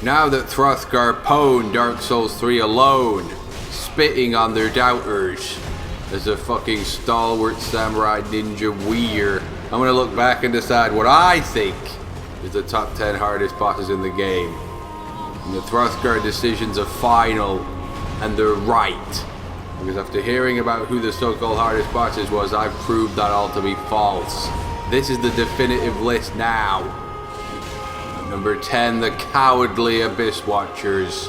Now that Hrothgar pwned Dark Souls 3 alone, spitting on their doubters as a fucking stalwart samurai ninja weir, I'm gonna look back and decide what I think is the top 10 hardest bosses in the game. And the Hrothgar decisions are final, and they're right. Because after hearing about who the so-called hardest bosses was, I've proved that all to be false. This is the definitive list now. Number 10, the cowardly Abyss Watchers.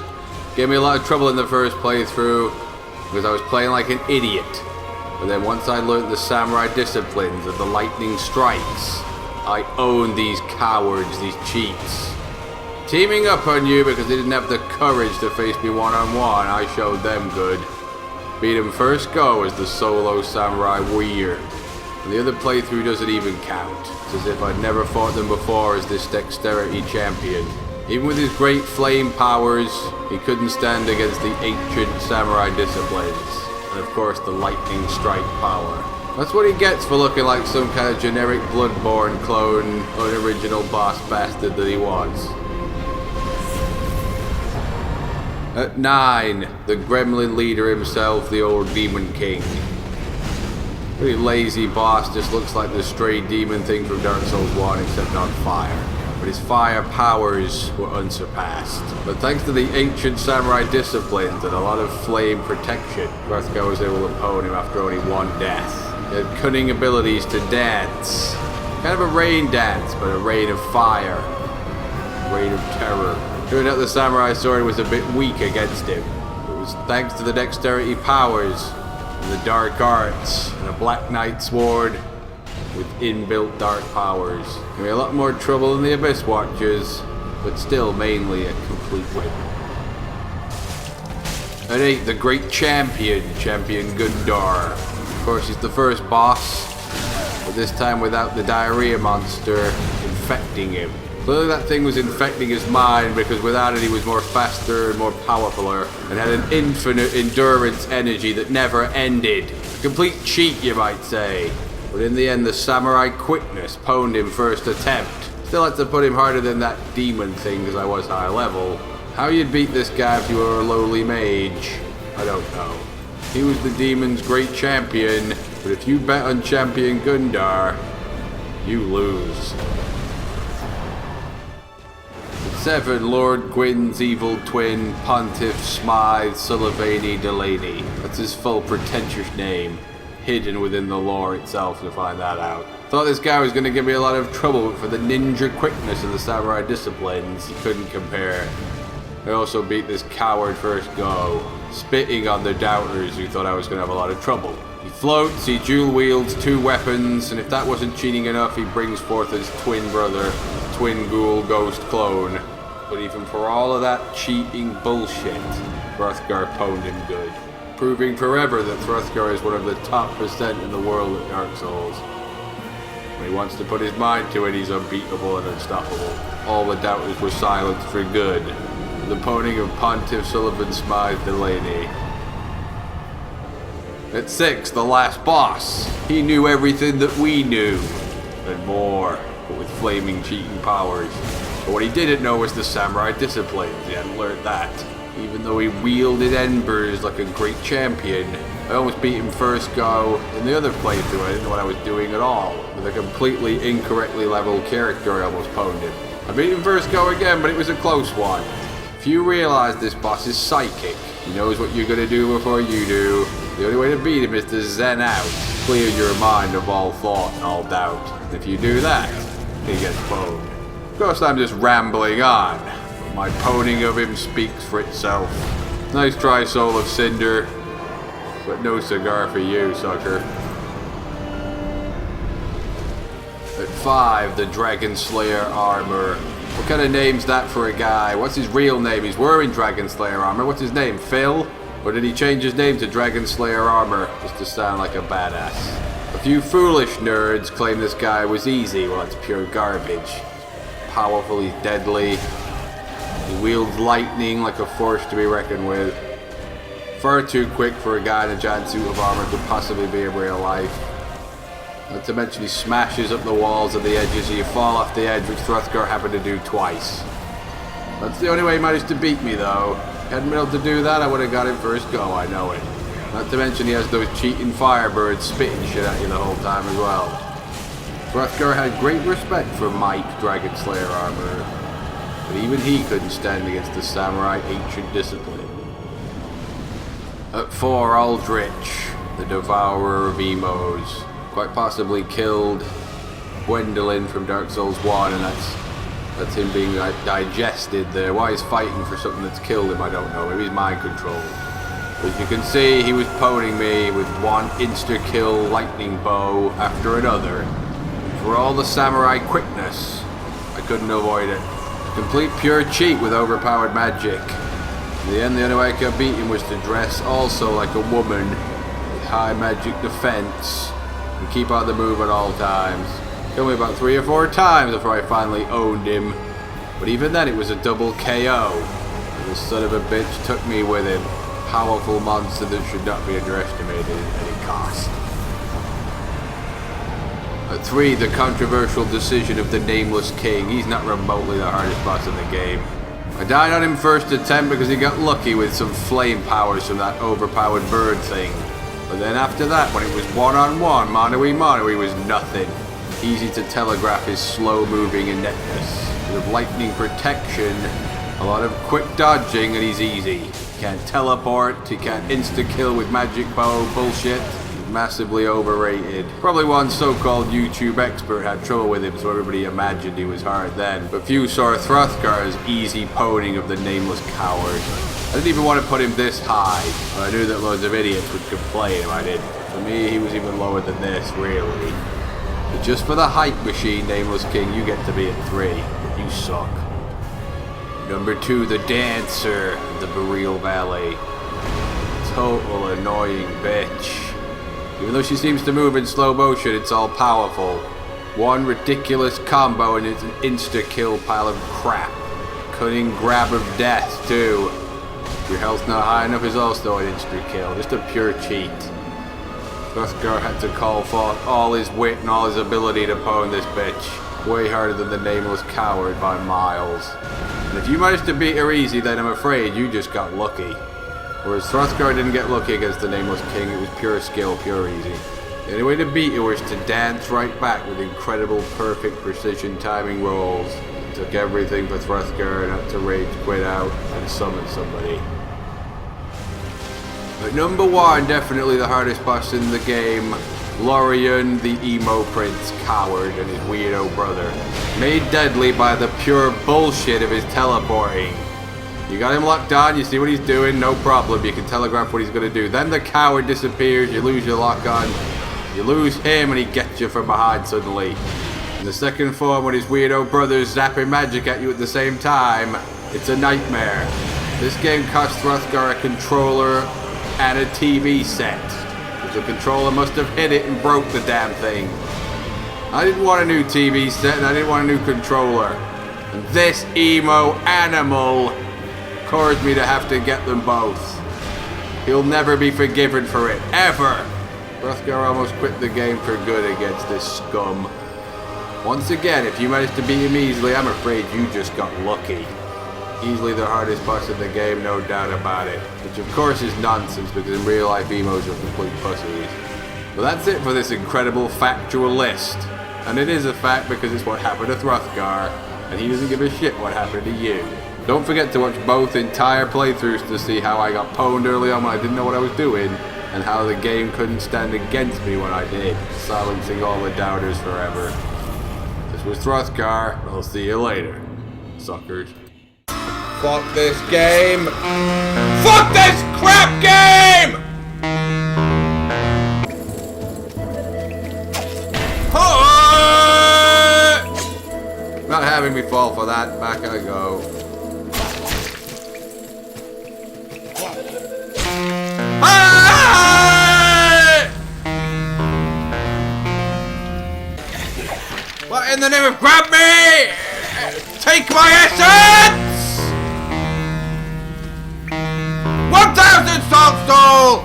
Gave me a lot of trouble in the first playthrough because I was playing like an idiot. But then once I learned the samurai disciplines of the lightning strikes, I owned these cowards, these cheats. Teaming up on you because they didn't have the courage to face me one-on-one, I showed them good. Beat him first go as the solo samurai weir. And the other playthrough doesn't even count. It's as if I'd never fought them before as this dexterity champion. Even with his great flame powers, he couldn't stand against the ancient samurai disciplines. And of course the lightning strike power. That's what he gets for looking like some kind of generic Bloodborne clone, unoriginal boss bastard that he was. At 9, the gremlin leader himself, the old Demon King. Pretty lazy boss, just looks like the stray demon thing from Dark Souls 1 except on fire. But his fire powers were unsurpassed. But thanks to the ancient samurai disciplines and a lot of flame protection, Hrothgar was able to pwn him after only one death. He had cunning abilities to dance. Kind of a rain dance, but a rain of fire. A rain of terror. Turned out the samurai sword was a bit weak against him. It was thanks to the dexterity powers and the dark arts and a black knight sword with inbuilt dark powers. Gave me a lot more trouble than the Abyss Watchers, but still mainly a complete win. At 8, the great champion Gundyr. Of course, he's the first boss, but this time without the diarrhea monster infecting him. Clearly that thing was infecting his mind because without it he was more faster and more powerful and had an infinite endurance energy that never ended. A complete cheat, you might say. But in the end the samurai quickness pwned him first attempt. Still had to put him harder than that demon thing because I was high level. How you'd beat this guy if you were a lowly mage, I don't know. He was the demon's great champion, but if you bet on champion Gundyr, you lose. 7, Lord Gwyn's evil twin, Pontiff Sulyvahn Delaney. That's his full pretentious name, hidden within the lore itself to find that out. Thought this guy was going to give me a lot of trouble, but for the ninja quickness of the samurai disciplines, he couldn't compare. I also beat this coward first go, spitting on the doubters who thought I was going to have a lot of trouble. He floats, he dual wields 2 weapons, and if that wasn't cheating enough, he brings forth his twin brother, twin ghoul ghost clone. But even for all of that cheating bullshit, Hrothgar pwned him good. Proving forever that Hrothgar is one of the top % in the world at Dark Souls. When he wants to put his mind to it, he's unbeatable and unstoppable. All the doubters were silenced for good. The pwning of Pontiff Sulyvahn Delaney. At 6, the last boss. He knew everything that we knew, and more, but with flaming cheating powers. But what he didn't know was the samurai disciplines. He hadn't learned that. Even though he wielded embers like a great champion, I almost beat him first go in the other playthrough. I didn't know what I was doing at all. With a completely incorrectly leveled character, I almost pwned him. I beat him first go again, but it was a close one. If you realize this boss is psychic, he knows what you're gonna do before you do. The only way to beat him is to zen out, clear your mind of all thought and all doubt. And if you do that, he gets pwned. Of course, I'm just rambling on, but my pwning of him speaks for itself. Nice try, Soul of Cinder, but no cigar for you, sucker. At 5, the Dragon Slayer Armour. What kind of name's that for a guy? What's his real name? He's wearing Dragon Slayer Armour. What's his name? Phil? Or did he change his name to Dragon Slayer Armour just to sound like a badass? A few foolish nerds claim this guy was easy. Well, it's pure garbage. Powerful, he's deadly. He wields lightning like a force to be reckoned with. Far too quick for a guy in a giant suit of armor to possibly be in real life. Not to mention he smashes up the walls and the edges so you fall off the edge, which Hrothgar happened to do twice. That's the only way he managed to beat me, though. Hadn't been able to do that, I would have got him first go, I know it. Not to mention he has those cheating firebirds spitting shit at you the whole time as well. Hrothgar had great respect for Mike, Dragon Slayer Armour, but even he couldn't stand against the samurai ancient discipline. At 4, Aldrich, the Devourer of Emos, quite possibly killed Gwendolyn from Dark Souls 1, and that's him being digested there. Why he's fighting for something that's killed him, I don't know. Maybe he's mind controlled. As you can see, he was poning me with one insta-kill lightning bow after another. For all the samurai quickness, I couldn't avoid it. Complete pure cheat with overpowered magic. In the end, the only way I could beat him was to dress also like a woman with high magic defense and keep on the move at all times. Killed me about 3 or 4 times before I finally owned him. But even then, it was a double KO. And the son of a bitch took me with him. Powerful monster that should not be underestimated at any cost. At 3, the controversial decision of the Nameless King. He's not remotely the hardest boss in the game. I died on him first attempt because he got lucky with some flame powers from that overpowered bird thing. But then after that, when it was one-on-one, mano-a-mano, he was nothing. Easy to telegraph his slow-moving ineptness. With lightning protection, a lot of quick dodging, and he's easy. He can't teleport, he can't insta-kill with magic bow bullshit. Massively overrated. Probably one so-called YouTube expert had trouble with him, so everybody imagined he was hard then. But few saw Hrothgar's easy poning of the nameless coward. I didn't even want to put him this high, but I knew that loads of idiots would complain if I did. For me, he was even lower than this, really. But just for the hype machine, Nameless King, you get to be at 3. You suck. Number 2, the Dancer of the Boreal Valley. Total annoying bitch. Even though she seems to move in slow motion, it's all powerful. One ridiculous combo and it's an insta-kill pile of crap. Cunning grab of death, too. If your health's not high enough, is also an insta-kill. Just a pure cheat. Hrothgar had to call forth all his wit and all his ability to pwn this bitch. Way harder than the Nameless Coward by miles. And if you managed to beat her easy, then I'm afraid you just got lucky. Whereas Hrothgar didn't get lucky against the Nameless King, it was pure skill, pure easy. The only way to beat it was to dance right back with incredible, perfect precision timing rolls. It took everything for Hrothgar not to rage quit out and summon somebody. But number 1, definitely the hardest boss in the game, Lorian, the emo prince coward, and his weirdo brother. Made deadly by the pure bullshit of his teleporting. You got him locked on, you see what he's doing, no problem, you can telegraph what he's going to do. Then the coward disappears, you lose your lock on, you lose him and he gets you from behind suddenly. In the second form, when his weirdo brother's zapping magic at you at the same time, it's a nightmare. This game cost Hrothgar a controller and a TV set. The controller must have hit it and broke the damn thing. I didn't want a new TV set and I didn't want a new controller. And this emo animal caused me to have to get them both. He'll never be forgiven for it, ever. Hrothgar almost quit the game for good against this scum. Once again, if you managed to beat him easily, I'm afraid you just got lucky. Easily the hardest boss in the game, no doubt about it. Which of course is nonsense, because in real life emos are complete pussies. But that's it for this incredible factual list. And it is a fact because it's what happened to Hrothgar, and he doesn't give a shit what happened to you. Don't forget to watch both entire playthroughs to see how I got pwned early on when I didn't know what I was doing, and how the game couldn't stand against me when I did, silencing all the doubters forever. This was Hrothgar. I'll see you later, suckers. Fuck this game! Fuck this crap game! Not having me fall for that, back I go. What in the name of grab me? Take my essence! 1,000 salt soul!